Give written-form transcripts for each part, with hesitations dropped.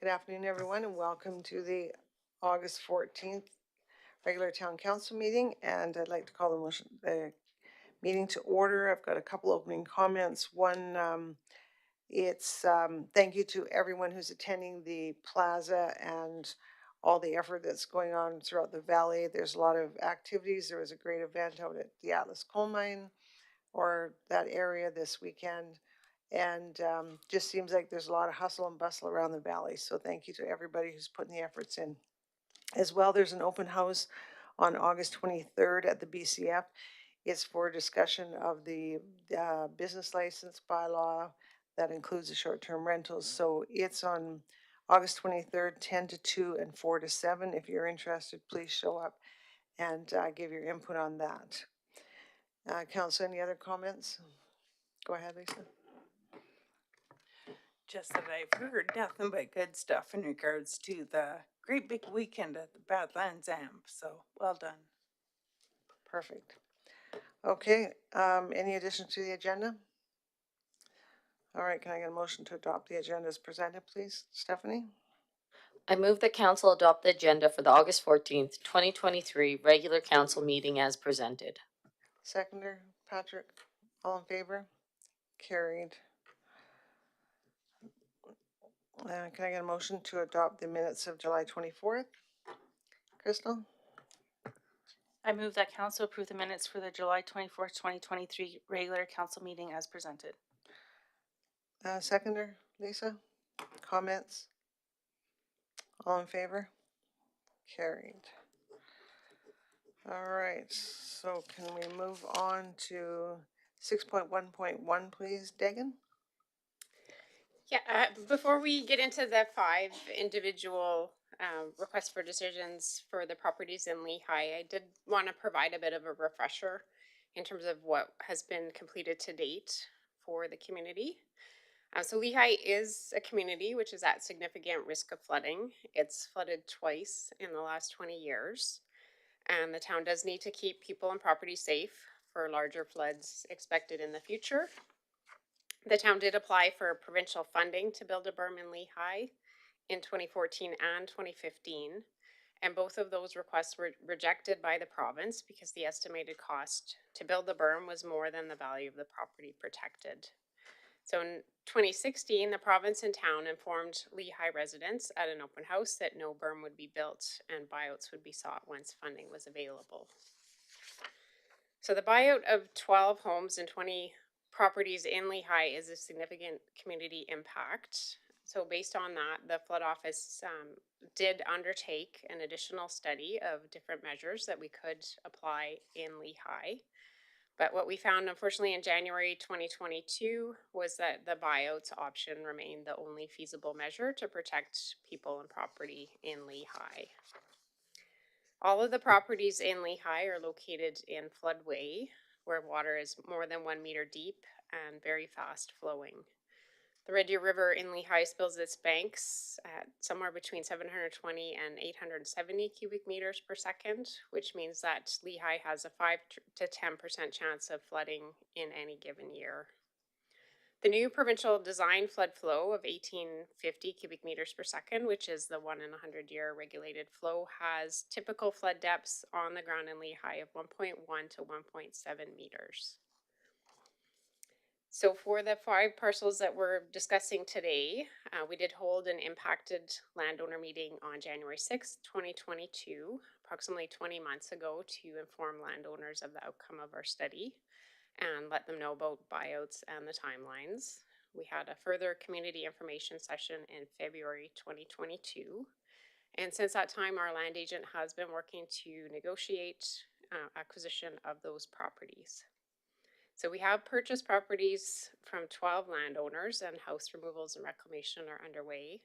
Good afternoon, everyone, and welcome to the August 14th regular town council meeting. And I'd like to call the meeting to order. I've got a couple opening comments. One, thank you to everyone who's attending the plaza and all the effort that's going on throughout the valley. There's a lot of activities. There was a great event out at the Atlas Coal Mine or that area this weekend. And just seems like there's a lot of hustle and bustle around the valley. So thank you to everybody who's putting the efforts in. As well, there's an open house on August 23rd at the BCF. It's for discussion of the business license bylaw that includes the short-term rentals. So it's on August 23rd, 10 to 2 and 4 to 7. If you're interested, please show up and give your input on that. Council, any other comments? Go ahead, Lisa. Just that I've heard nothing but good stuff in regards to the great big weekend at the Badlands Amp. So well done. Perfect. Okay, any additions to the agenda? All right, can I get a motion to adopt the agenda as presented, please? Stephanie? I move that council adopt the agenda for the August 14th, 2023 regular council meeting as presented. Seconder, Patrick? All in favor? Carried. Can I get a motion to adopt the minutes of July 24th? Crystal? I move that council approve the minutes for the July 24th, 2023 regular council meeting as presented. Seconder, Lisa? Comments? All in favor? Carried. All right, so can we move on to 6.1.1, please, Dagan? Yeah, before we get into the 5 individual requests for decisions for the properties in Lehigh, I did want to provide a bit of a refresher in terms of what has been completed to date for the community. So Lehigh is a community which is at significant risk of flooding. It's flooded twice in the last 20 years, and the town does need to keep people and property safe for larger floods expected in the future. The town did apply for provincial funding to build a berm in Lehigh in 2014 and 2015. And both of those requests were rejected by the province because the estimated cost to build the berm was more than the value of the property protected. So in 2016, the province and town informed Lehigh residents at an open house that no berm would be built and buyouts would be sought once funding was available. So the buyout of 12 homes and 20 properties in Lehigh is a significant community impact. So based on that, the flood office did undertake an additional study of different measures that we could apply in Lehigh. But what we found, unfortunately, in January 2022 was that the buyouts option remained the only feasible measure to protect people and property in Lehigh. All of the properties in Lehigh are located in floodway, where water is more than 1 meter deep and very fast flowing. The Red Deer River in Lehigh spills its banks at somewhere between 720 and 870 cubic meters per second, which means that Lehigh has a 5 to 10% chance of flooding in any given year. The new provincial design flood flow of 1850 cubic meters per second, which is the 1 in 100-year regulated flow, has typical flood depths on the ground in Lehigh of 1.1 to 1.7 meters. So for the 5 parcels that we're discussing today, we did hold an impacted landowner meeting on January 6th, 2022, approximately 20 months ago, to inform landowners of the outcome of our study and let them know about buyouts and the timelines. We had a further community information session in February 2022. And since that time, our land agent has been working to negotiate acquisition of those properties. So we have purchased properties from 12 landowners, and house removals and reclamation are underway.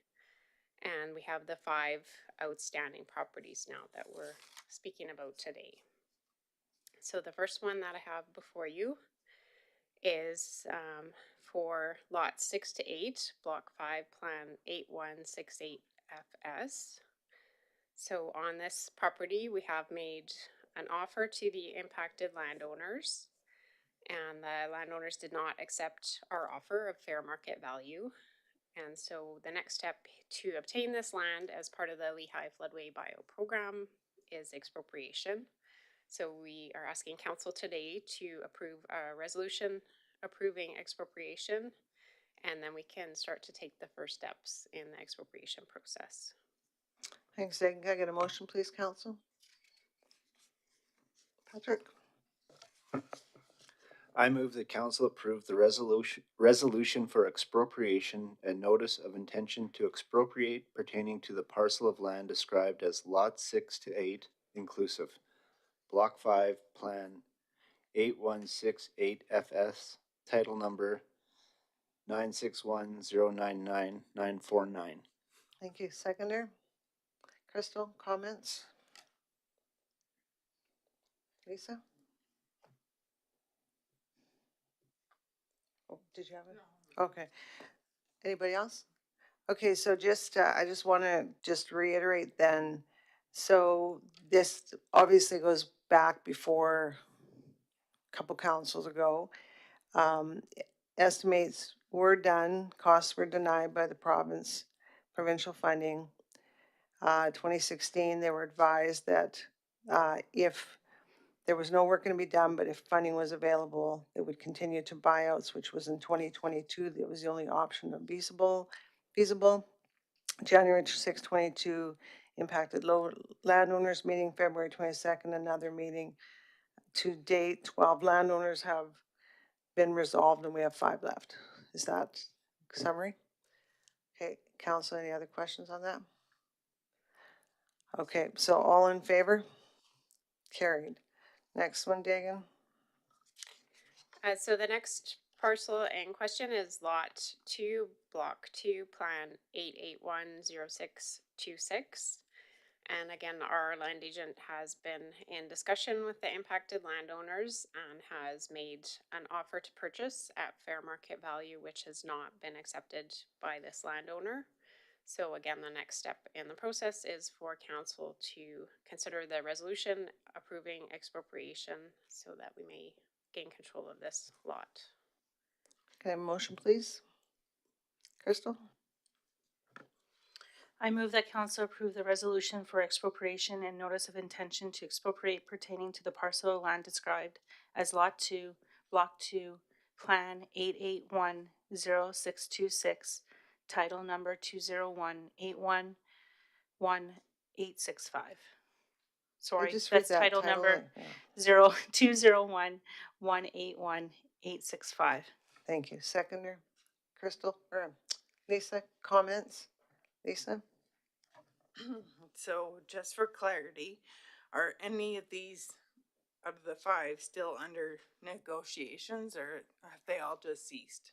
And we have the 5 outstanding properties now that we're speaking about today. So the first one that I have before you is for lots 6 to 8, block 5, plan 8168FS. So on this property, we have made an offer to the impacted landowners, and the landowners did not accept our offer of fair market value. And so the next step to obtain this land as part of the Lehigh Floodway Bio Program is expropriation. So we are asking council today to approve a resolution approving expropriation, and then we can start to take the first steps in the expropriation process. Thanks, Megan. Can I get a motion, please, council? Patrick? I move that council approve the resolution for expropriation and notice of intention to expropriate pertaining to the parcel of land described as Lot 6 to 8 inclusive, Block 5, Plan 8168FS, title number 961099949. Thank you. Seconder? Crystal, comments? Lisa? Oh, did you have it? No. Okay. Anybody else? Okay, so just, I just want to just reiterate then, so this obviously goes back before a couple councils ago. Estimates were done, costs were denied by the province, provincial funding. 2016, they were advised that if there was no work going to be done, but if funding was available, it would continue to buyouts, which was in 2022. That was the only option of feasible. January 6, 22 impacted low landowners meeting, February 22nd, another meeting. To date, 12 landowners have been resolved and we have 5 left. Is that summary? Okay, council, any other questions on that? Okay, so all in favor? Carried. Next one, Dagan. So the next parcel in question is Lot 2, Block 2, Plan 8810626. And again, our land agent has been in discussion with the impacted landowners and has made an offer to purchase at fair market value, which has not been accepted by this landowner. So again, the next step in the process is for council to consider the resolution approving expropriation so that we may gain control of this lot. Can I have a motion, please? Crystal? I move that council approve the resolution for expropriation and notice of intention to expropriate pertaining to the parcel of land described as Lot 2, Block 2, Plan 8810626, title number 201811865. Sorry, just read that's that title number yeah. 2011865. Thank you. Seconder? Crystal, or Lisa, comments? Lisa? So just for clarity, are any of these out of the 5 still under negotiations, or have they all just ceased?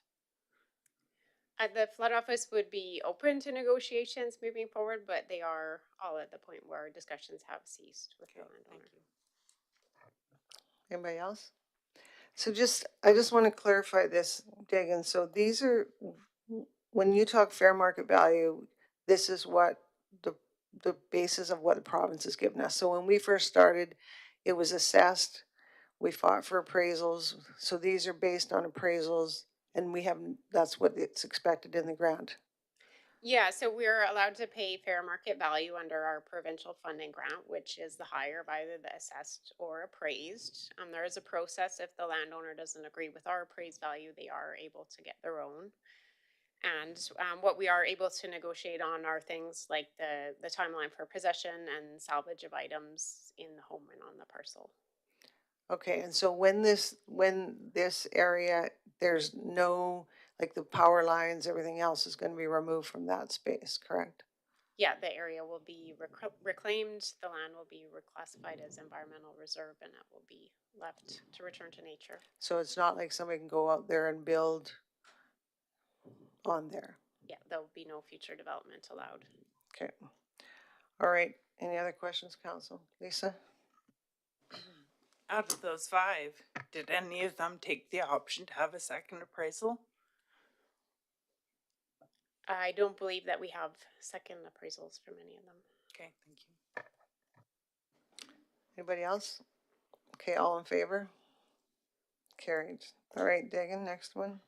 The flood office would be open to negotiations moving forward, but they are all at the point where discussions have ceased with the landowner. Anybody else? So I just want to clarify this, Dagan. So these are, when you talk fair market value, this is what the basis of what the province has given us. So when we first started, it was assessed. We fought for appraisals. So these are based on appraisals, and that's what it's expected in the grant. Yeah, so we're allowed to pay fair market value under our provincial funding grant, which is the higher of either the assessed or appraised. There is a process. If the landowner doesn't agree with our appraised value, they are able to get their own. And what we are able to negotiate on are things like the timeline for possession and salvage of items in the home and on the parcel. Okay, and so when this area, there's no, like the power lines, everything else is going to be removed from that space, correct? Yeah, the area will be reclaimed, the land will be reclassified as environmental reserve, and it will be left to return to nature. So it's not like somebody can go out there and build on there. Yeah, there will be no future development allowed. Okay. All right. Any other questions, council? Lisa? Out of those 5, did any of them take the option to have a second appraisal? I don't believe that we have second appraisals from any of them. Okay, thank you. Anybody else? Okay, all in favor? Carried. All right, Dagan, next one.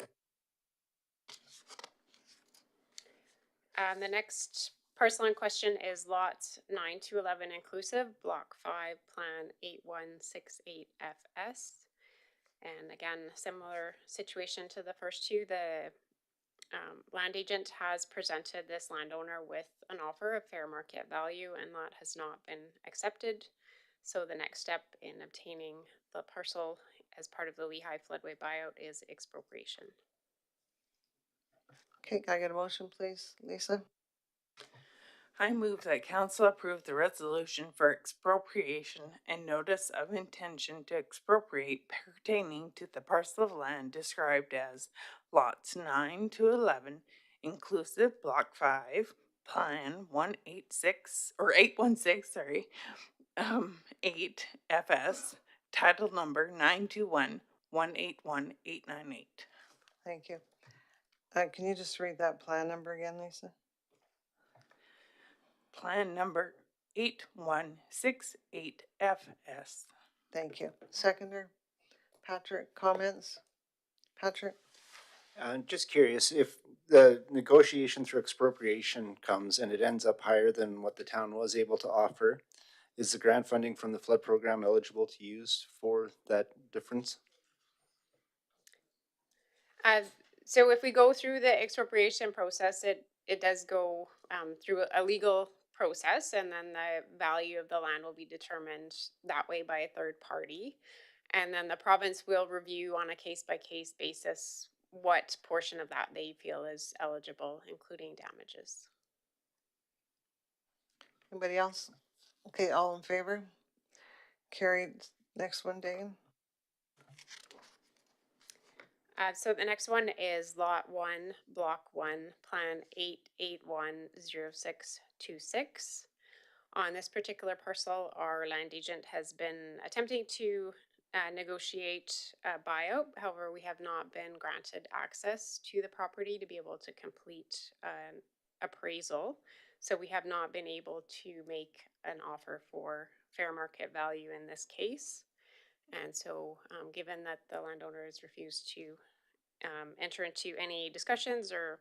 The next parcel in question is lots 9 to 11 inclusive, block 5, plan 8168FS. And again, similar situation to the first two. The land agent has presented this landowner with an offer of fair market value, and that has not been accepted. So the next step in obtaining the parcel as part of the Lehigh floodway buyout is expropriation. Okay, can I get a motion, please, Lisa? I move that council approve the resolution for expropriation and notice of intention to expropriate pertaining to the parcel of land described as lots 9 to 11, inclusive block 5, plan 186 or 816, sorry, 8 FS, title number 921181898. Thank you. Can you just read that plan number again, Lisa? Plan number 8168FS. Thank you. Seconder, Patrick, comments? Patrick? Just curious, if the negotiation through expropriation comes and it ends up higher than what the town was able to offer, is the grant funding from the flood program eligible to use for that difference? Uh, so if we go through the expropriation process, it does go through a legal process, and then the value of the land will be determined that way by a third party. And then the province will review on a case by case basis what portion of that they feel is eligible, including damages. Anybody else? Okay, all in favor? Carried. Next one, Dane. So the next one is lot 1, block 1, plan 8810626. On this particular parcel, our land agent has been attempting to negotiate a buyout. However, we have not been granted access to the property to be able to complete an appraisal. So we have not been able to make an offer for fair market value in this case. And so, given that the landowner has refused to enter into any discussions or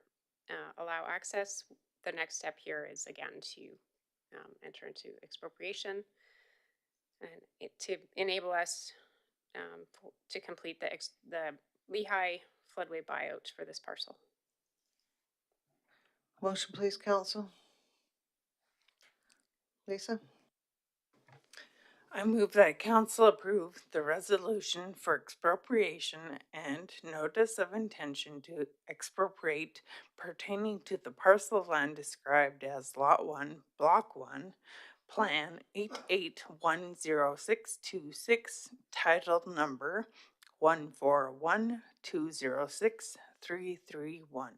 allow access, the next step here is again to enter into expropriation and to enable us to complete the Lehigh floodway buyout for this parcel. Motion, please, council. Lisa? I move that council approve the resolution for expropriation and notice of intention to expropriate pertaining to the parcel of land described as Lot 1, Block 1, Plan 881026, titled number 141206331.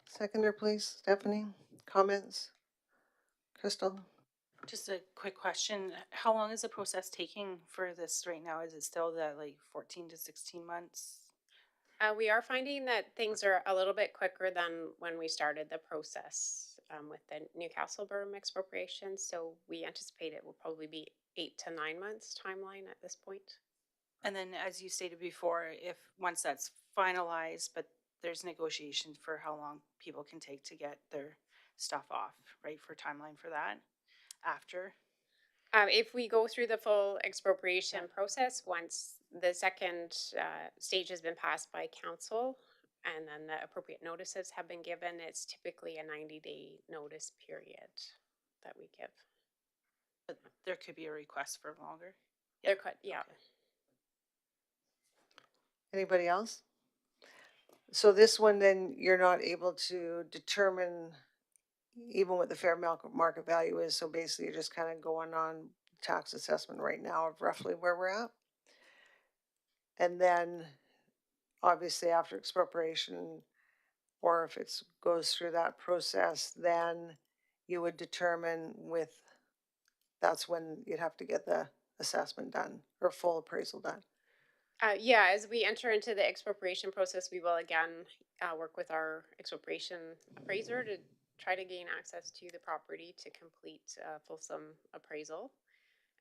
Seconder, please. Stephanie? Comments? Crystal? Just a quick question. How long is the process taking for this right now? Is it still that like 14 to 16 months? We are finding that things are a little bit quicker than when we started the process with the Newcastle berm expropriation. So we anticipate it will probably be 8 to 9 months timeline at this point. And then, as you stated before, if once that's finalized, but there's negotiations for how long people can take to get their stuff off, right? For timeline for that after. If we go through the full expropriation process, once the second stage has been passed by council and then the appropriate notices have been given, it's typically a 90-day notice period that we give. But there could be a request for longer. There could, yeah. Okay. Anybody else? So this one, then you're not able to determine even what the fair market value is. So basically you're just kind of going on tax assessment right now of roughly where we're at. And then obviously after expropriation, or if it goes through that process, then you would determine that's when you'd have to get the assessment done or full appraisal done. Yeah, as we enter into the expropriation process, we will again work with our expropriation appraiser to try to gain access to the property to complete a fulsome appraisal.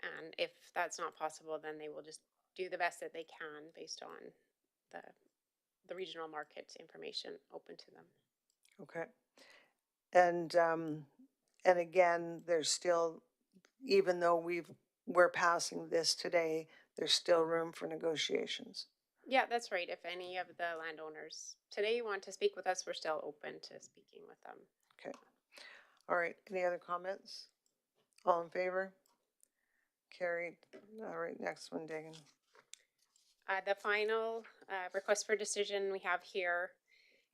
And if that's not possible, then they will just do the best that they can based on the regional market information open to them. Okay. And, and again, there's still, even though we're passing this today, there's still room for negotiations. Yeah, that's right. If any of the landowners today want to speak with us, we're still open to speaking with them. Okay. All right. Any other comments? All in favor? Carried. All right. Next one, Dagan. The final request for decision we have here,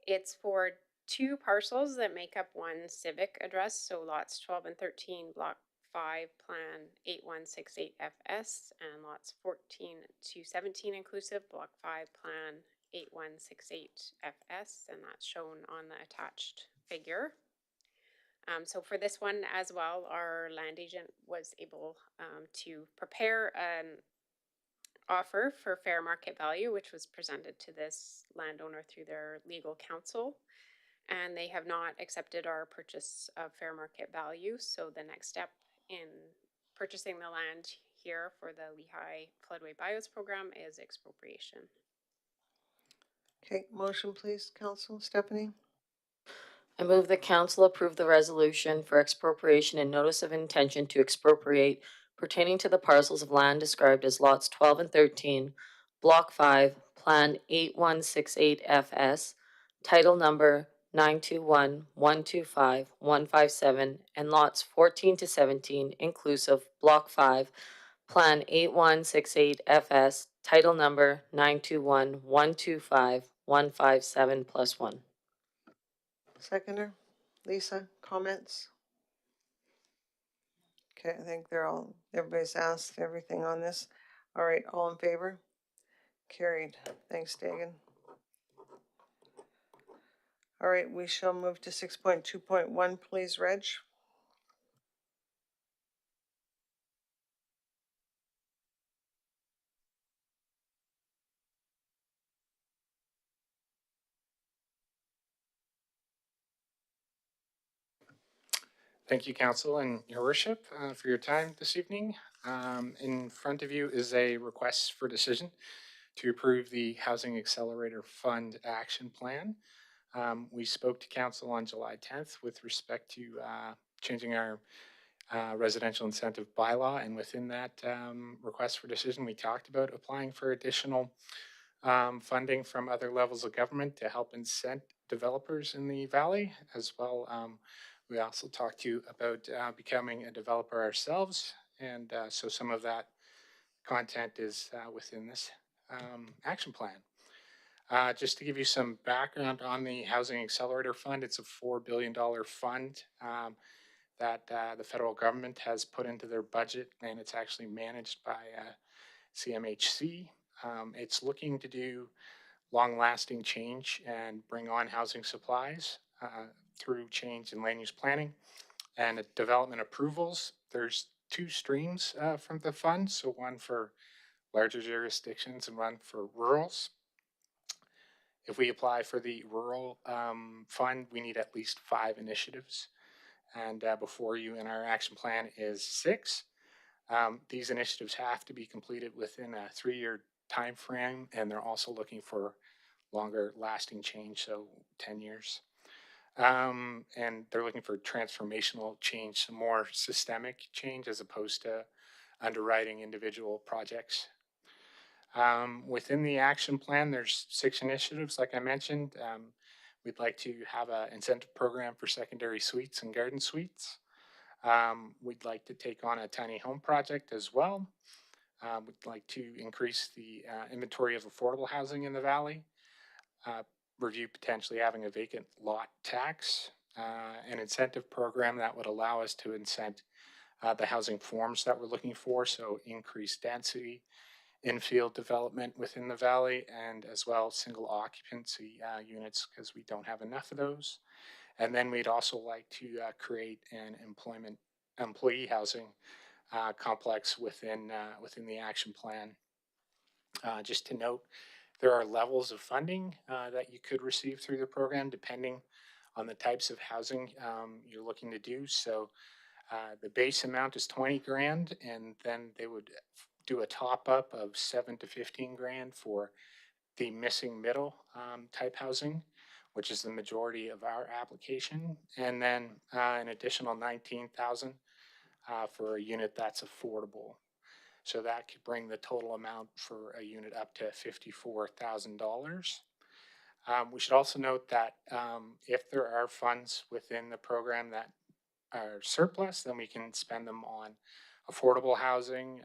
it's for two parcels that make up one civic address, so lots 12 and 13, block 5, plan 8168FS, and lots 14 to 17 inclusive, block 5, plan 8168FS, and that's shown on the attached figure. So for this one as well, our land agent was able to prepare an offer for fair market value, which was presented to this landowner through their legal counsel. And they have not accepted our purchase of fair market value. So the next step in purchasing the land here for the Lehigh Floodway Bios program is expropriation. Okay. Motion, please, Council. Stephanie? I move that council approve the resolution for expropriation and notice of intention to expropriate pertaining to the parcels of land described as lots 12 and 13, block 5, plan 8168FS, title number 921-125-157, and lots 14 to 17 inclusive, block 5, plan 8168FS, title number 921-125-157 plus 1. Seconder? Lisa? Comments? Okay. I think everybody's asked everything on this. All right. All in favor? Carried. Thanks, Dagan. All right. We shall move to 6.2.1, please, Reg. Thank you, Council and Your Worship, for your time this evening. In front of you is a request for decision to approve the Housing Accelerator Fund Action Plan. We spoke to Council on July 10th with respect to changing our residential incentive bylaw, and within that request for decision, we talked about applying for additional funding from other levels of government to help incent developers in the valley as well. We also talked to you about becoming a developer ourselves, and so some of that content is within this action plan. Just to give you some background on the Housing Accelerator Fund, it's a $4 billion fund that the federal government has put into their budget, and it's actually managed by CMHC. It's looking to do long-lasting change and bring on housing supplies through change in land use planning and development approvals. There's two streams from the fund, so one for larger jurisdictions and one for rurals. If we apply for the rural fund, we need at least 5 initiatives. And before you in our action plan is 6. These initiatives have to be completed within a 3-year time frame, and they're also looking for longer lasting change, so 10 years. And they're looking for transformational change, some more systemic change as opposed to underwriting individual projects. Within the action plan, there's 6 initiatives, like I mentioned. We'd like to have an incentive program for secondary suites and garden suites. We'd like to take on a tiny home project as well. We'd like to increase the inventory of affordable housing in the valley. Review potentially having a vacant lot tax, an incentive program that would allow us to incent the housing forms that we're looking for, so increased density, infield development within the valley, and as well single occupancy units because we don't have enough of those. And then we'd also like to create an employee housing complex within the action plan. Just to note, there are levels of funding that you could receive through the program depending on the types of housing you're looking to do. So the base amount is 20 grand, and then they would do a top up of 7 to 15 grand for the missing middle type housing, which is the majority of our application, and then an additional 19,000 for a unit that's affordable. So that could bring the total amount for a unit up to $54,000. We should also note that if there are funds within the program that are surplus, then we can spend them on affordable housing,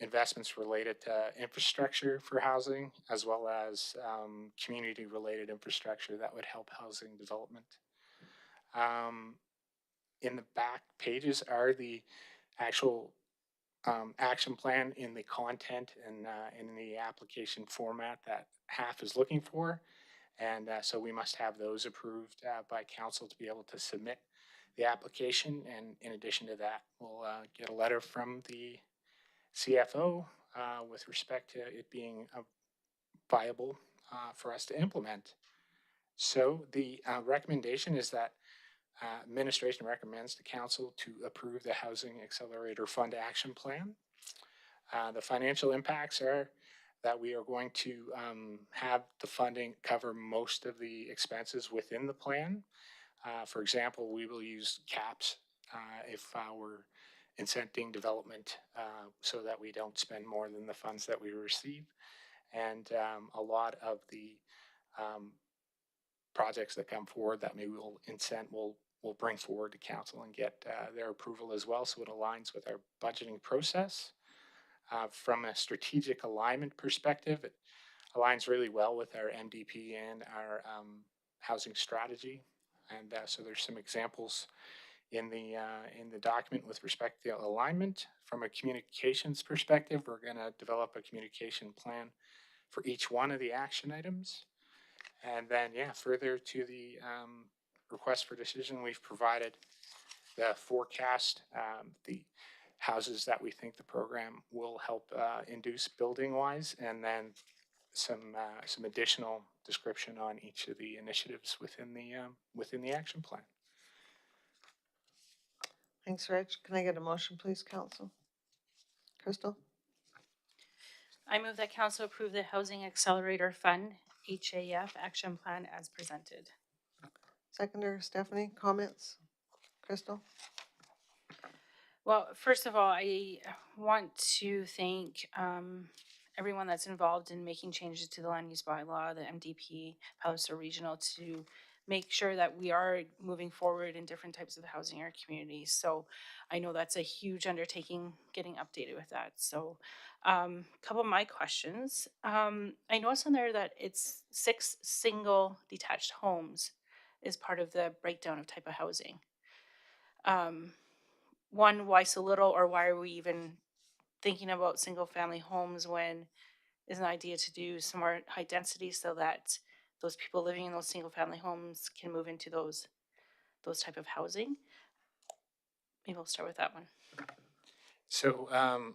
investments related to infrastructure for housing, as well as community related infrastructure that would help housing development. Um, in the back pages are the actual action plan in the content and in the application format that HAF is looking for. And so we must have those approved by council to be able to submit the application. And in addition to that, we'll get a letter from the CFO with respect to it being viable for us to implement. So the recommendation is that administration recommends to council to approve the Housing Accelerator Fund Action Plan. The financial impacts are that we are going to have the funding cover most of the expenses within the plan. For example, we will use caps if we're incenting development so that we don't spend more than the funds that we receive. And a lot of the projects that come forward that maybe we'll incent will bring forward to council and get their approval as well, so it aligns with our budgeting process. From a strategic alignment perspective, it aligns really well with our MDP and our housing strategy. And so there's some examples in the document with respect to alignment. From a communications perspective, we're going to develop a communication plan for each one of the action items. And then, yeah, further to the request for decision, we've provided the forecast, the houses that we think the program will help induce building wise, and then some additional description on each of the initiatives within the action plan. Thanks, Reg. Can I get a motion, please, council? Crystal? I move that council approve the Housing Accelerator Fund, HAF action plan as presented. Seconder, Stephanie, comments? Crystal? Well, first of all, I want to thank everyone that's involved in making changes to the land use bylaw, the MDP, Palliser Regional, to make sure that we are moving forward in different types of housing in our communities. So I know that's a huge undertaking getting updated with that. So a couple of my questions. I noticed on there that it's 6 single detached homes is part of the breakdown of type of housing. One, why so little, or why are we even thinking about single family homes when is an idea to do some more high density so that those people living in those single family homes can move into those type of housing? Maybe we'll start with that one. So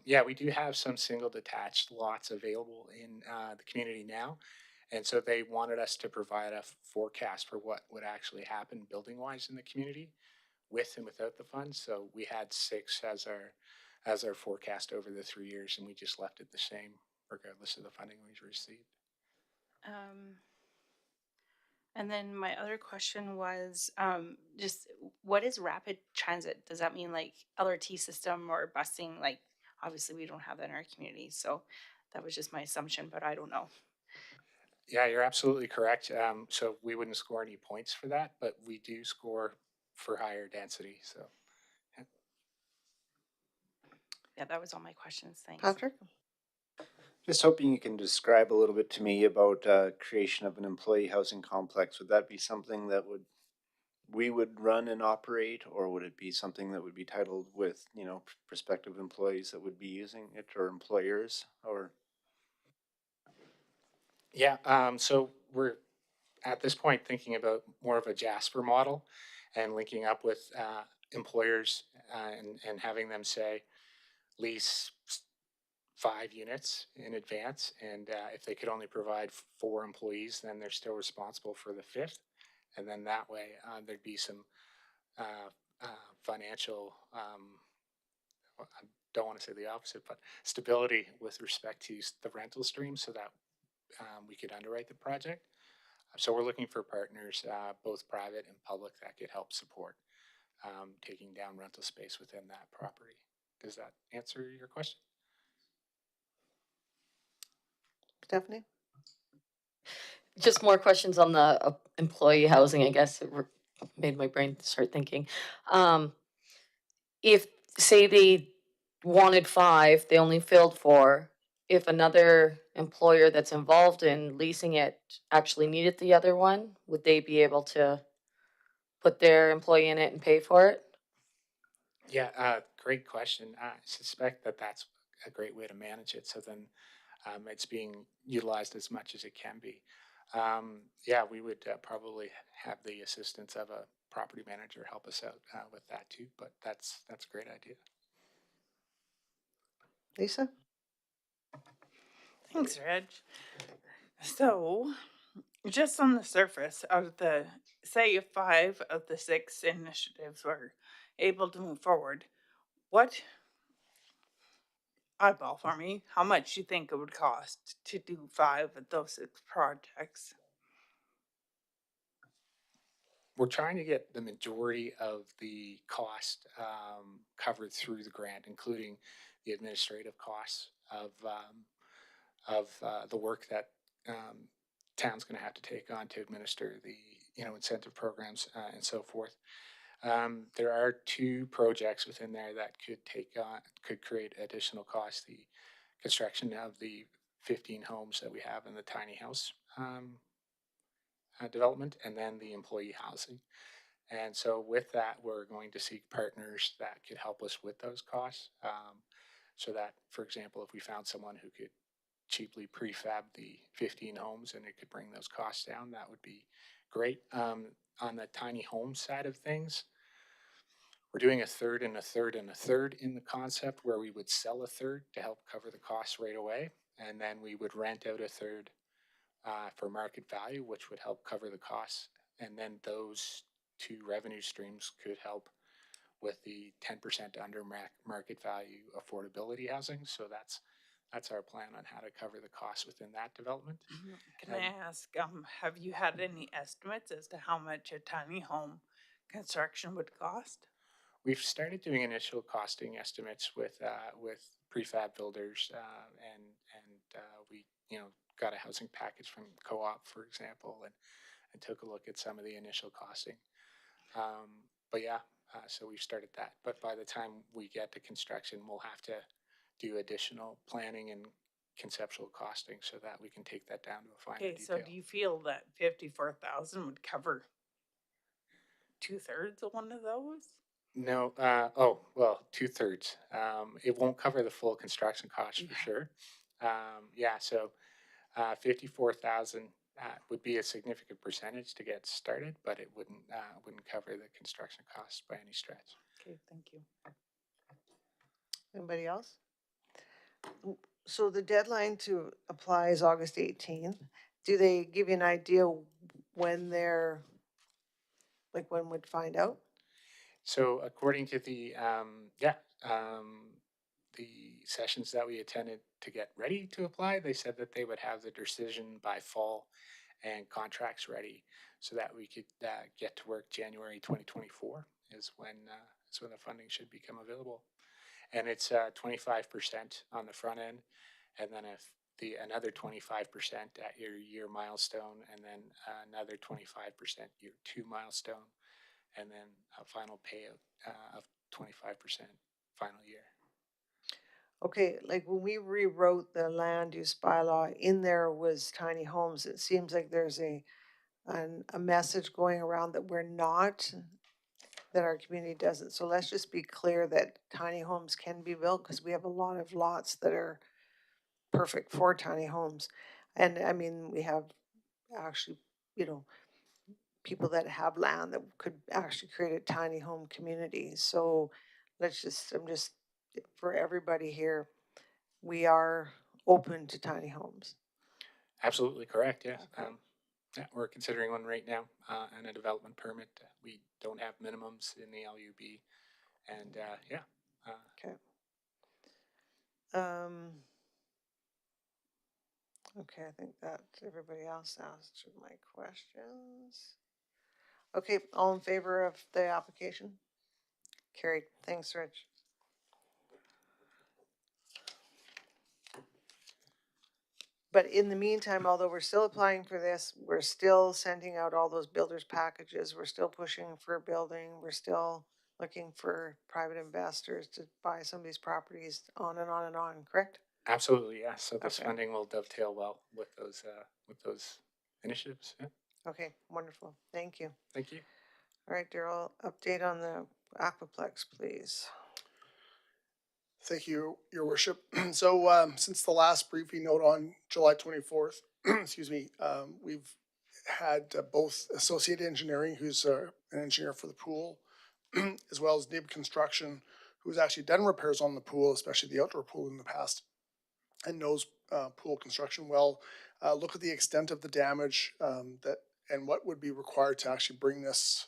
yeah, we do have some single detached lots available in the community now. And so they wanted us to provide a forecast for what would actually happen building wise in the community with and without the funds. So we had 6 as our forecast over the 3 years, and we just left it the same regardless of the funding we received. And then my other question was just what is rapid transit? Does that mean like LRT system or busing? Like obviously we don't have that in our community, so that was just my assumption, but I don't know. Yeah, you're absolutely correct. So we wouldn't score any points for that, but we do score for higher density. So yeah. Yeah, that was all my questions. Thanks. Patrick? Just hoping you can describe a little bit to me about creation of an employee housing complex. Would that be something that we would run and operate, or would it be something that would be titled with, you know, prospective employees that would be using it, or employers, or? Yeah, so we're at this point thinking about more of a Jasper model and linking up with employers and having them say lease 5 units in advance, and if they could only provide 4 employees, then they're still responsible for the 5th, and then that way there'd be some uh, financial. I don't want to say the opposite, but stability with respect to the rental stream, so that we could underwrite the project. So we're looking for partners, both private and public, that could help support taking down rental space within that property. Does that answer your question? Stephanie? Just more questions on the employee housing, I guess. Made my brain start thinking. If, say, they wanted 5, they only filled 4. If another employer that's involved in leasing it actually needed the other one, would they be able to put their employee in it and pay for it? Yeah, great question. I suspect that that's a great way to manage it. So then it's being utilized as much as it can be. Yeah, we would probably have the assistance of a property manager help us out with that too. But that's a great idea. Lisa? Thanks, Reg. So, just on the surface, out of the, say, 5 of the 6 initiatives were able to move forward, what, eyeball for me, how much do you think it would cost to do 5 of those 6 projects? We're trying to get the majority of the cost covered through the grant, including the administrative costs of the work that town's going to have to take on to administer the incentive programs and so forth. There are 2 projects within there that could create additional costs. The construction of the 15 homes that we have in the tiny house development, and then the employee housing. And so with that, we're going to seek partners that could help us with those costs. So that, for example, if we found someone who could cheaply prefab the 15 homes and it could bring those costs down, that would be great. On the tiny home side of things, we're doing a third and a third and a third in the concept, where we would sell a third to help cover the costs right away. And then we would rent out a third for market value, which would help cover the costs. And then those 2 revenue streams could help with the 10% under market value affordability housing. So that's our plan on how to cover the costs within that development. Can I ask, have you had any estimates as to how much a tiny home construction would cost? We've started doing initial costing estimates with prefab builders, and we got a housing package from Co-op, for example, and took a look at some of the initial costing. But yeah, so we've started that. But by the time we get to construction, we'll have to do additional planning and conceptual costing so that we can take that down to a finer Okay, detail. so do you feel that 54,000 would cover 2/3 of one of those? No, well, 2/3. It won't cover the full construction cost for sure. Yeah, so 54,000 would be a significant percentage to get started, but it wouldn't cover the construction costs by any stretch. Okay, thank you. Anybody else? So the deadline to apply is August 18th. Do they give you an idea when when we'd find out? So according to the the sessions that we attended to get ready to apply, they said that they would have the decision by fall and contracts ready, so that we could get to work January 2024 is when the funding should become available. And it's 25% on the front end, and then if another 25% at your year milestone, and then another 25% year 2 milestone, and then a final payout of 25% final year. Okay, like when we rewrote the land use bylaw, in there was tiny homes. It seems like there's a message going around that we're not, that our community doesn't. So let's just be clear that tiny homes can be built, because we have a lot of lots that are perfect for tiny homes. And I mean, we have actually, people that have land that could actually create a tiny home community. So I'm just, for everybody here, we are open to tiny homes. Absolutely correct. Yes. Okay. Yeah, we're considering one right now, and a development permit. We don't have minimums in the LUB, and yeah. Okay. Um, Okay, I think that everybody else answered my questions. Okay, all in favor of the application? Carried. Thanks, Rich. But in the meantime, although we're still applying for this, we're still sending out all those builders packages. We're still pushing for a building. We're still looking for private investors to buy some of these properties, on and on and on, correct? Absolutely, yeah. So this Okay. funding will dovetail well with those initiatives. Yeah. Okay, wonderful. Thank you. Thank you. All right, Daryl, update on the Aquaplex, please. Thank you, Your Worship. So, since the last briefing note on July 24th, excuse me, we've had both Associate Engineering, who's an engineer for the pool, as well as Nib Construction, who's actually done repairs on the pool, especially the outdoor pool in the past, and knows pool construction well. Look at the extent of the damage that and what would be required to actually bring this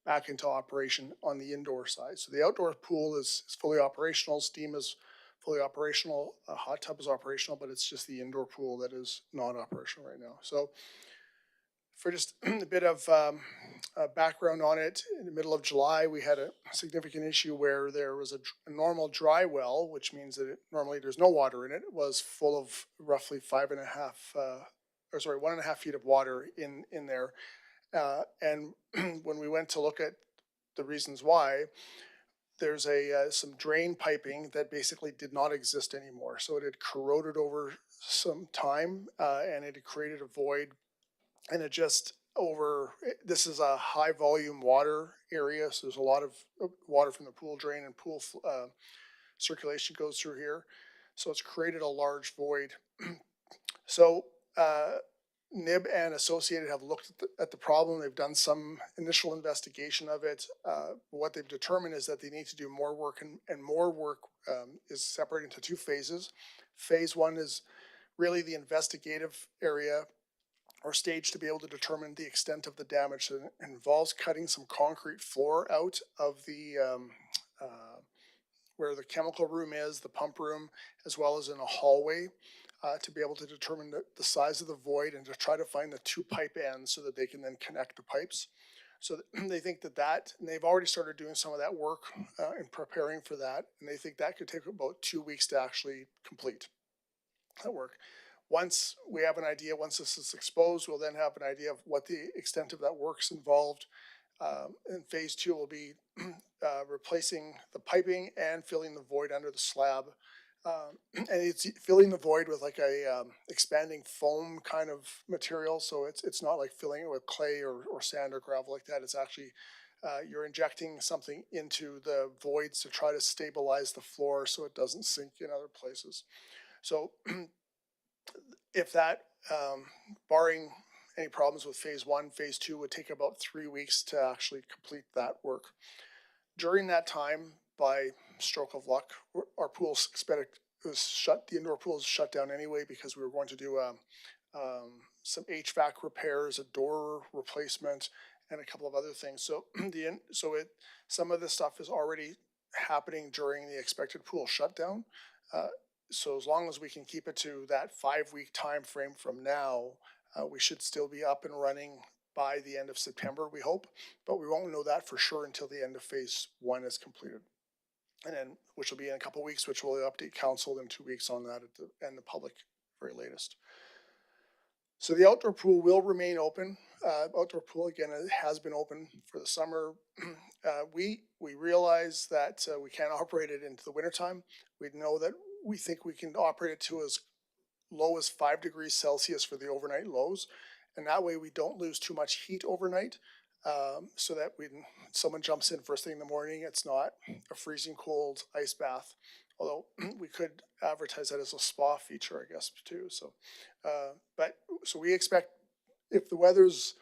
back into operation on the indoor side. So the outdoor pool is fully operational, steam is fully operational, a hot tub is operational, but it's just the indoor pool that is not operational right now. So for just a bit of background on it, in the middle of July, we had a significant issue where there was a normal dry well, which means that normally there's no water in it. It was full of roughly 1.5 feet of water in there. And when we went to look at the reasons why, there's some drain piping that basically did not exist anymore. So it had corroded over some time, and it had created a void, and it just this is a high volume water area, so there's a lot of water from the pool drain and pool circulation goes through here, so it's created a large void. So Nib and Associated have looked at the problem. They've done some initial investigation of it. What they've determined is that they need to do more work, and more work is separated into two phases. Phase one is really the investigative area or stage to be able to determine the extent of the damage. So it involves cutting some concrete floor out of the where the chemical room is, the pump room, as well as in a hallway, to be able to determine the size of the void and to try to find the two pipe ends so that they can then connect the pipes. So they think that, and they've already started doing some of that work and preparing for that, and they think that could take about 2 weeks to actually complete that work. Once we have an idea, once this is exposed, we'll then have an idea of what the extent of that work's involved. And phase two will be replacing the piping and filling the void under the slab. And it's filling the void with like a expanding foam kind of material. So it's not like filling it with clay or sand or gravel like that. It's actually you're injecting something into the voids to try to stabilize the floor so it doesn't sink in other places. So if that, barring any problems with phase one, phase two would take about 3 weeks to actually complete that work. During that time, by stroke of luck, our pool was shut. The indoor pool is shut down anyway because we were going to do some HVAC repairs, a door replacement, and a couple of other things. So some of this stuff is already happening during the expected pool shutdown. So as long as we can keep it to that 5-week time frame from now, we should still be up and running by the end of September, we hope, but we won't know that for sure until the end of phase one is completed. And then, which will be in a couple of weeks, which will update council in 2 weeks on that and the public very latest. So the outdoor pool will remain open. Outdoor pool, again, it has been open for the summer. We realize that we can't operate it into the wintertime. We know that we think we can operate it to as low as 5 degrees Celsius for the overnight lows. And that way we don't lose too much heat overnight, so that when someone jumps in first thing in the morning, it's not a freezing cold ice bath. Although we could advertise that as a spa feature, I guess, too. So, so we expect if the weather's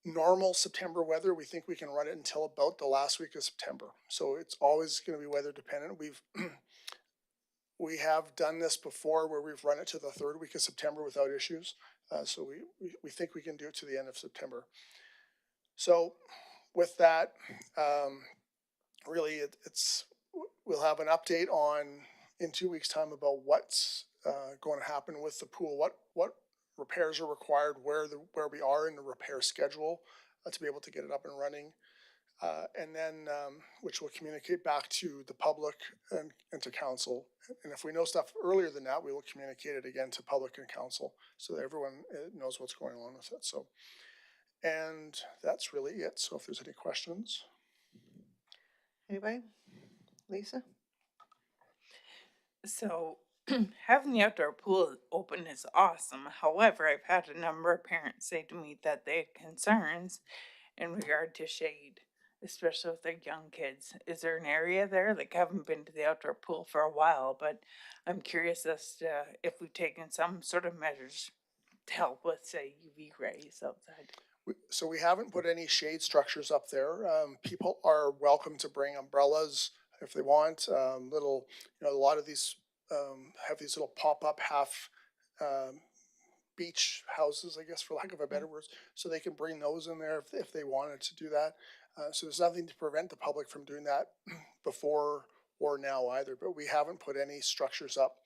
normal September weather, we think we can run it until about the last week of September. So it's always going to be weather dependent. We have done this before where we've run it to the 3rd week of September without issues. So we think we can do it to the end of September. So with that, really we'll have an update in 2 weeks time about what's going to happen with the pool, what repairs are required, where we are in the repair schedule to be able to get it up and running. And then, which will communicate back to the public and to council. And if we know stuff earlier than that, we will communicate it again to public and council so that everyone knows what's going on with it. So, and that's really it. So if there's any questions. Anybody? Lisa? So, having the outdoor pool open is awesome. However, I've had a number of parents say to me that they had concerns in regard to shade, especially with their young kids. Is there an area there? Like, I haven't been to the outdoor pool for a while, but I'm curious as to if we've taken some sort of measures to help with, say, UV rays outside. So we haven't put any shade structures up there. People are welcome to bring umbrellas if they want. Little, a lot of these have these little pop-up half beach houses, I guess, for lack of a better words. So they can bring those in there if they wanted to do that. So there's nothing to prevent the public from doing that before or now either. But we haven't put any structures up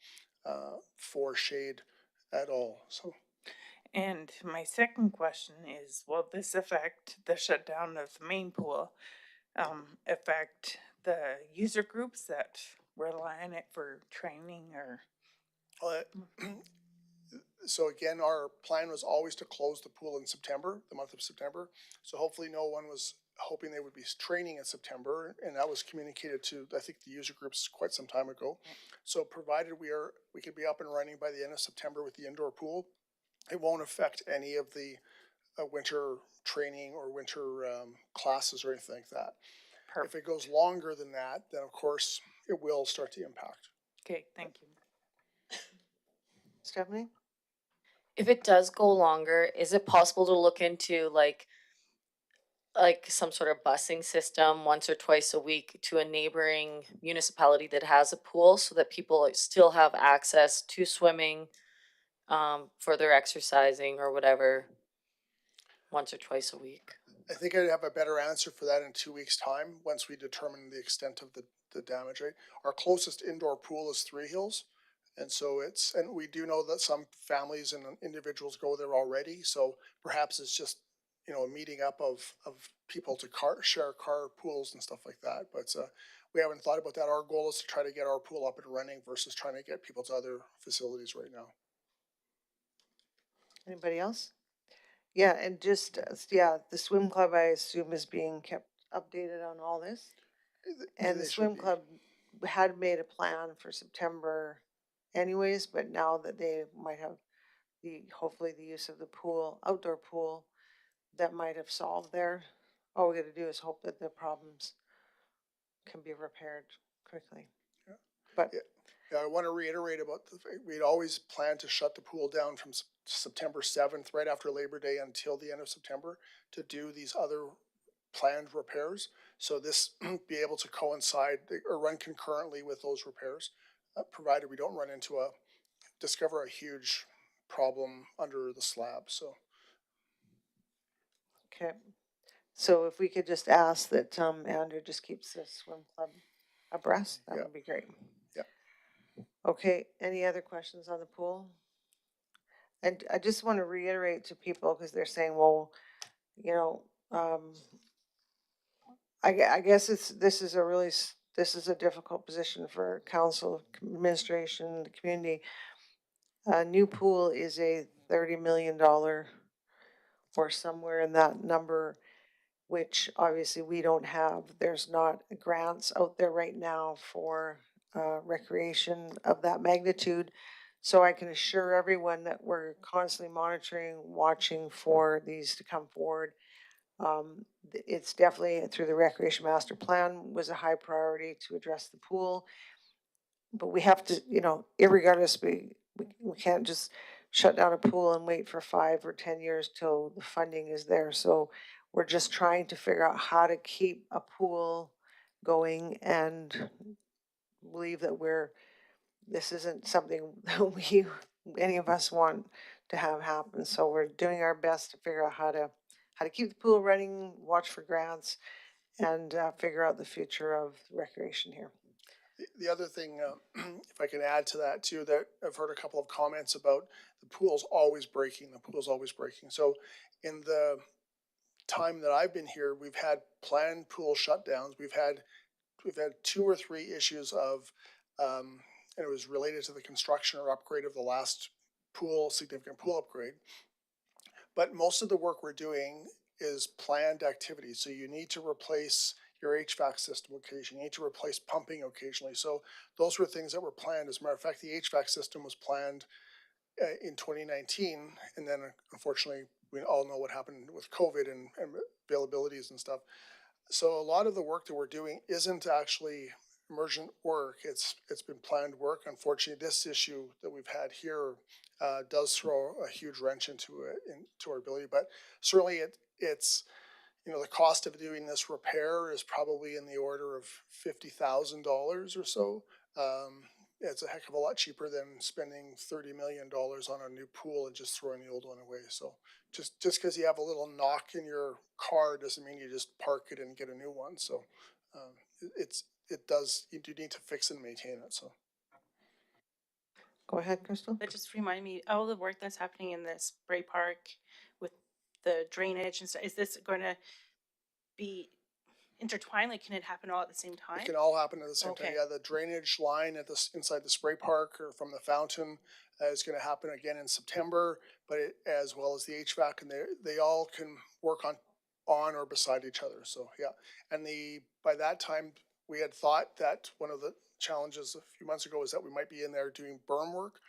for shade at all. So. And my second question is, will this affect the shutdown of the main pool, affect the user groups that rely on it for training or? So again, our plan was always to close the pool in September, the month of September. So hopefully no one was hoping they would be training in September, and that was communicated to, I think, the user groups quite some time ago. So provided we could be up and running by the end of September with the indoor pool, it won't affect any of the winter training or winter classes or anything like that. Perfect. If it goes longer than that, then of course it will start to impact. Okay, thank you. Stephanie? If it does go longer, is it possible to look into like some sort of busing system once or twice a week to a neighboring municipality that has a pool so that people still have access to swimming, for their exercising or whatever, once or twice a week? I think I'd have a better answer for that in 2 weeks' time once we determine the extent of the damage rate. Our closest indoor pool is Three Hills. And so and we do know that some families and individuals go there already. So perhaps it's just, a meeting up of people to share car pools and stuff like that. But we haven't thought about that. Our goal is to try to get our pool up and running versus trying to get people to other facilities right now. Anybody else? Yeah, and just, the swim club, I assume, is being kept updated on all this. And the They should swim be. club had made a plan for September anyways, but now that they might have hopefully the use of the pool, outdoor pool, that might have solved there. All we gotta do is hope that the problems can be repaired quickly. Yeah. But Yeah, I want to reiterate about we'd always planned to shut the pool down from September 7th, right after Labor Day, until the end of September to do these other planned repairs. So this be able to coincide or run concurrently with those repairs, provided we don't discover a huge problem under the slab. So. okay, so if we could just ask that Andrew just keeps the swim club abreast, that would be great. Yeah. Okay, any other questions on the pool? And I just want to reiterate to people, because they're saying, well, I guess this is a difficult position for council, administration, the community. A new pool is a $30 million or somewhere in that number, which obviously we don't have. There's not grants out there right now for recreation of that magnitude. So I can assure everyone that we're constantly monitoring, watching for these to come forward. It's definitely through the recreation master plan was a high priority to address the pool. But we have to, irregardless, we can't just shut down a pool and wait for 5 or 10 years till the funding is there. So we're just trying to figure out how to keep a pool going and believe that this isn't something that any of us want to have happen. So we're doing our best to figure out how to keep the pool running, watch for grants, and figure out the future of recreation here. The other thing, if I can add to that too, that I've heard a couple of comments about the pool's always breaking, the pool's always breaking. So in the time that I've been here, we've had planned pool shutdowns. We've had 2 or 3 issues of, and it was related to the construction or upgrade of the last significant pool upgrade. But most of the work we're doing is planned activities. So you need to replace your HVAC system occasionally. You need to replace pumping occasionally. So those were things that were planned. As a matter of fact, the HVAC system was planned in 2019, and then unfortunately, we all know what happened with COVID and availabilities and stuff. So a lot of the work that we're doing isn't actually emergent work. It's been planned work. Unfortunately, this issue that we've had here does throw a huge wrench into our ability. But certainly, it's the cost of doing this repair is probably in the order of $50,000 or so. It's a heck of a lot cheaper than spending $30 million on a new pool and just throwing the old one away. So just because you have a little knock in your car doesn't mean you just park it and get a new one. So you do need to fix and maintain it. So Go ahead, Crystal. That just reminded me, all the work that's happening in the spray park with the drainage and stuff, is this going to be intertwined? Like, can it happen all at the same time? it can all happen at the same time. Okay. Yeah, the drainage line inside the spray park or from the fountain is going to happen again in September, but as well as the HVAC, and they all can work on or beside each other. So yeah, and by that time we had thought that one of the challenges a few months ago was that we might be in there doing berm work,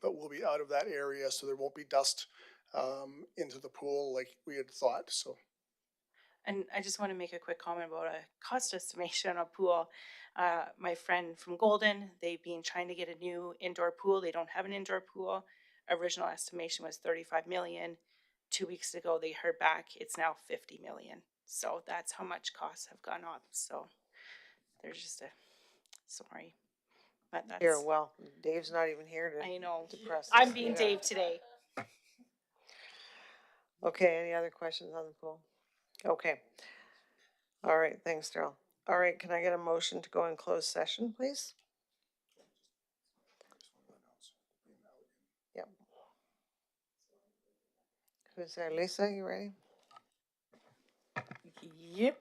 but we'll be out of that area, so there won't be dust into the pool like we had thought. So And I just want to make a quick comment about a cost estimation on a pool. My friend from Golden, they've been trying to get a new indoor pool. They don't have an indoor pool. Original estimation was 35 million. 2 weeks ago, they heard back. It's now 50 million. So that's how much costs have gone up. So there's just sorry, but that's. Here, well, Dave's not even here to. I know. Depress I'm us. being Yeah. Dave today. Okay, any other questions on the pool? Okay. All right, thanks, Daryl. All right, can I get a motion to go in closed session, please? Yep. Who's there? Lisa, you ready? Yep.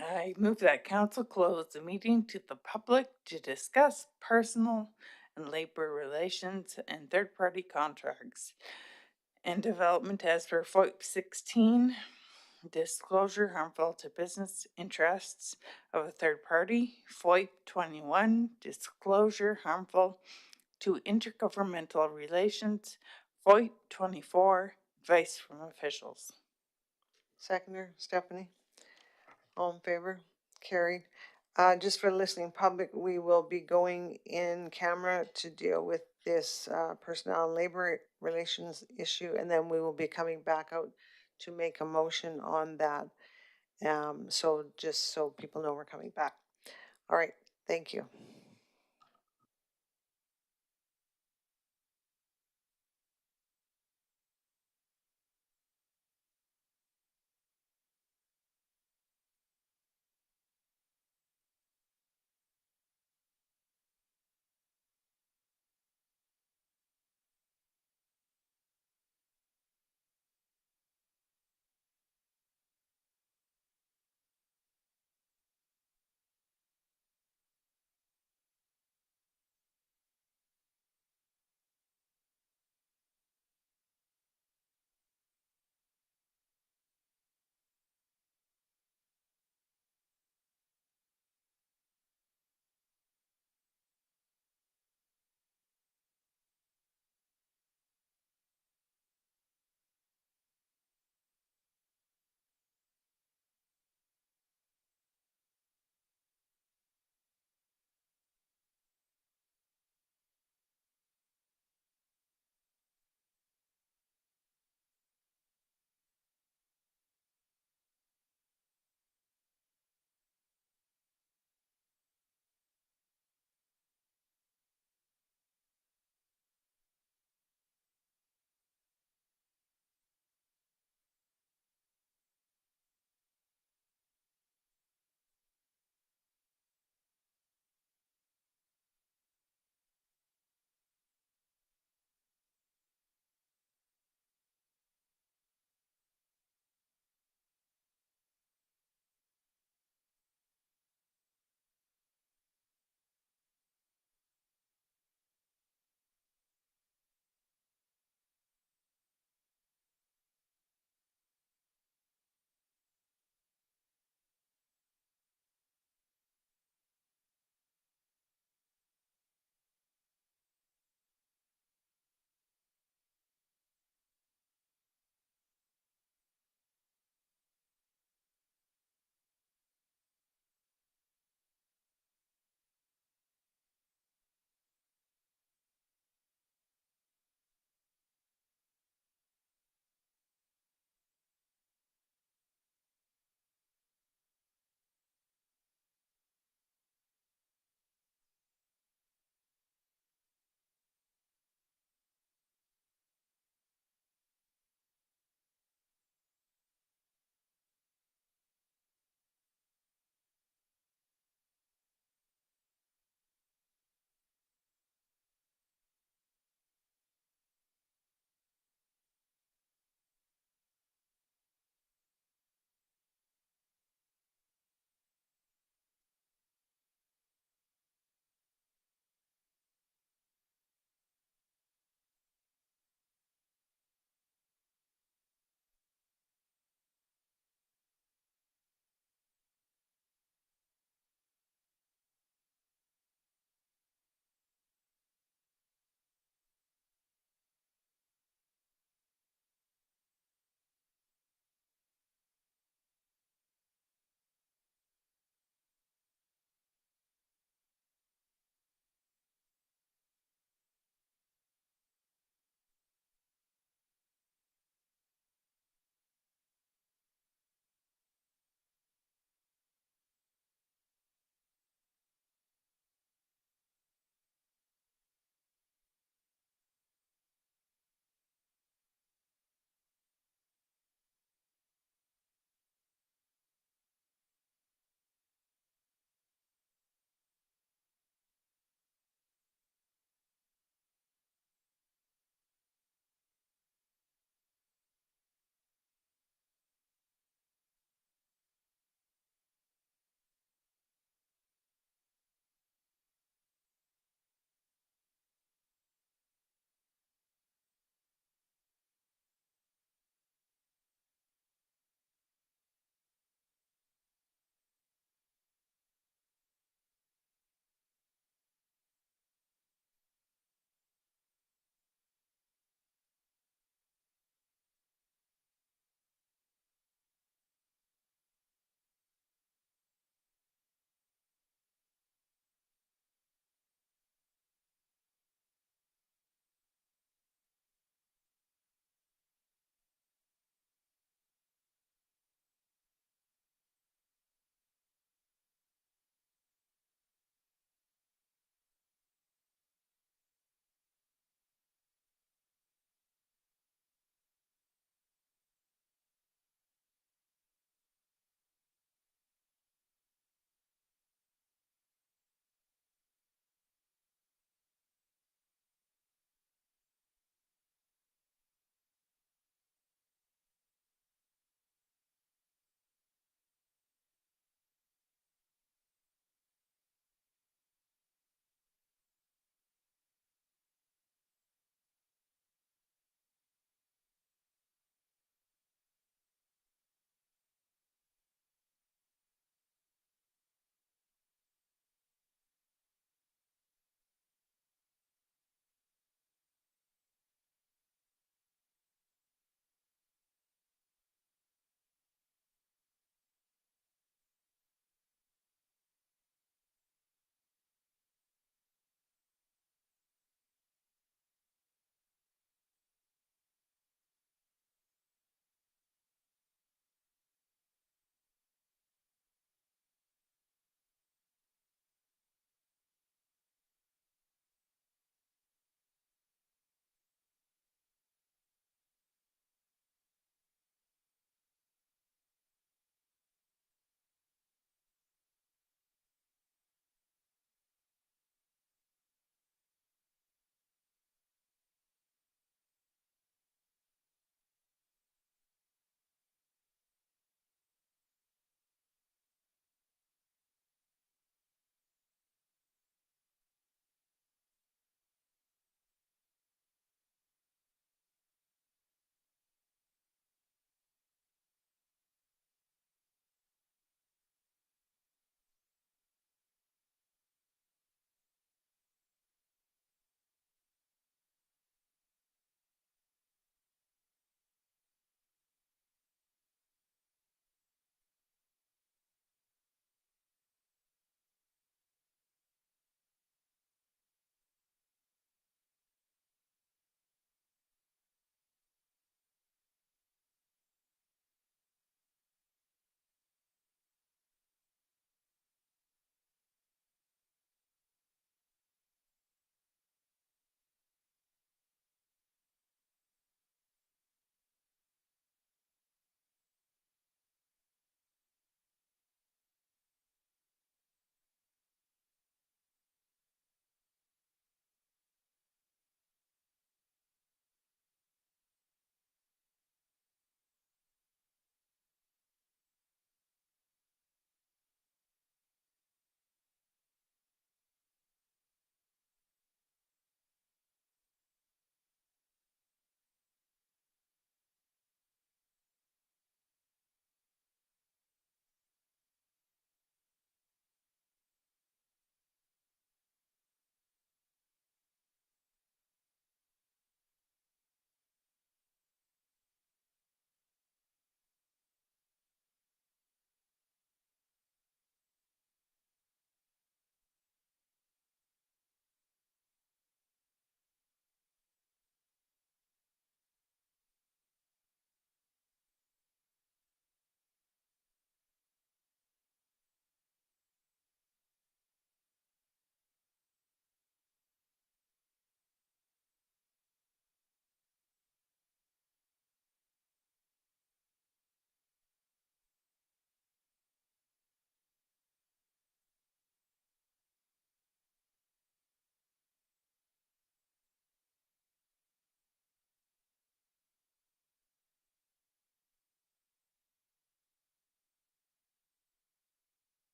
I move that council close the meeting to the public to discuss personal and labor relations and third-party contracts and development as per FOIP 16, disclosure harmful to business interests of a third party, FOIP 21, disclosure harmful to intergovernmental relations, FOIP 24, advice from officials. Seconder, Stephanie? All in favor? Carried. Just for the listening public, we will be going in camera to deal with this personnel and labor relations issue, and then we will be coming back out to make a motion on that. So just so people know we're coming back. All right, thank you.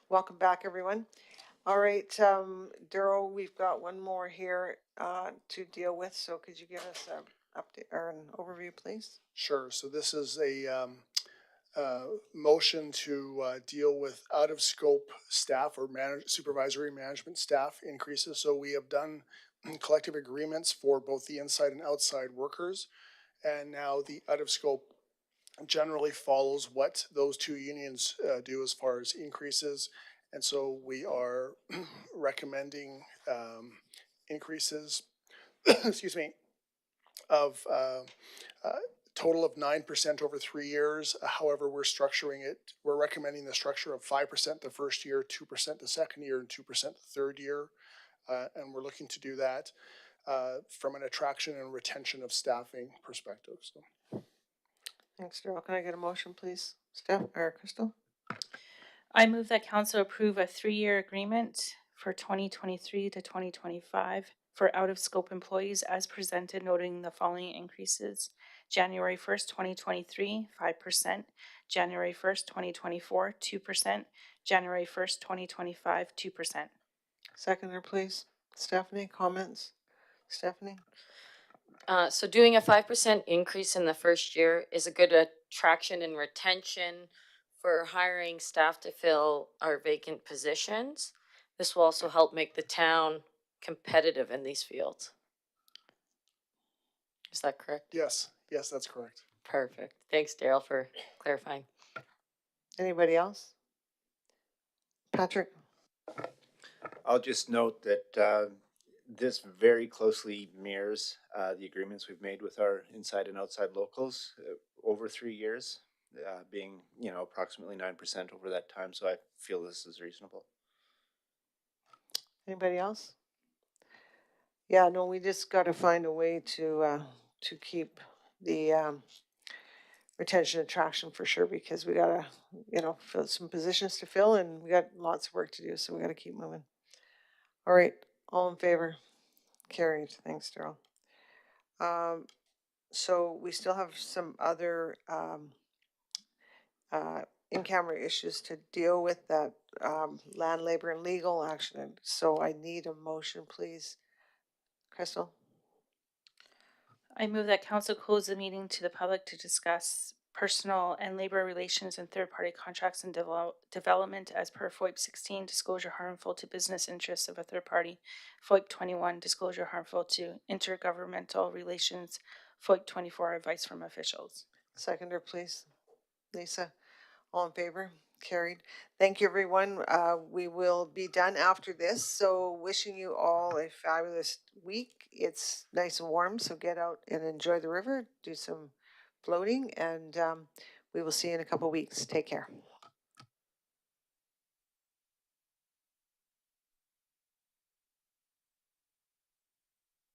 welcome back, everyone. All right, Daryl, we've got one more here to deal with, so could you give us an update or an overview, please? Sure. So this is a motion to deal with out-of-scope staff or supervisory management staff increases. So we have done collective agreements for both the inside and outside workers, and now the out-of-scope generally follows what those two unions do as far as increases. And so we are recommending increases, excuse me, of total of 9% over 3 years. However, we're recommending the structure of 5% the first year, 2% the second year, and 2% the third year. And we're looking to do that from an attraction and retention of staffing perspective. So. Thanks, Daryl. Can I get a motion, please? Steph or Crystal? I move that council approve a 3-year agreement for 2023 to 2025 for out-of-scope employees as presented, noting the following increases. January 1st, 2023, 5%. January 1st, 2024, 2%. January 1st, 2025, 2%. Seconder, please. Stephanie, comments? Stephanie? So doing a 5% increase in the first year is a good attraction and retention for hiring staff to fill our vacant positions. This will also help make the town competitive in these fields. Is that correct? Yes, that's correct. Perfect. Thanks, Daryl, for clarifying. Anybody else? Patrick? I'll just note that this very closely mirrors the agreements we've made with our inside and outside locals over 3 years, being approximately 9% over that time. So I feel this is reasonable. Anybody else? Yeah, no, we just got to find a way to keep the retention attraction for sure, because we gotta fill some positions to fill, and we got lots of work to do, so we gotta keep moving. All right, all in favor? Carried. Thanks, Daryl. So we still have some other in-camera issues to deal with, that land, labor, and legal action. So I need a motion, please. Crystal? I move that council close the meeting to the public to discuss personal and labor relations and third-party contracts and development as per FOIP 16, disclosure harmful to business interests of a third party, FOIP 21, disclosure harmful to intergovernmental relations, FOIP 24, advice from officials. Seconder, please. Lisa? All in favor? Carried. Thank you, everyone. We will be done after this. So wishing you all a fabulous week. It's nice and warm, so get out and enjoy the river, do some floating, and we will see you in a couple weeks. Take care.